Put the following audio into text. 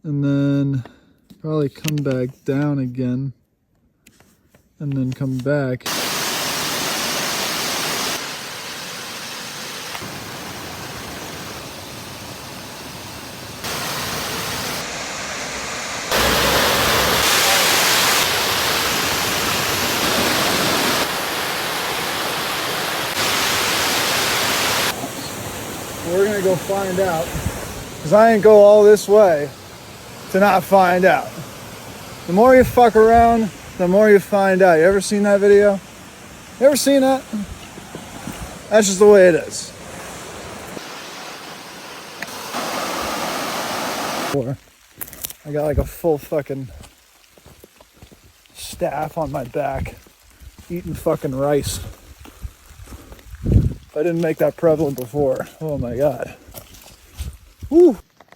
and then probably come back down again, and then come back. We're gonna go find out, because I ain't go all this way to not find out. The more you fuck around, the more you find out. You ever seen that video? You ever seen that? That's just the way it is. I got like a full fucking staff on my back, eating fucking rice. I didn't make that prevalent before. Oh my God. Woo.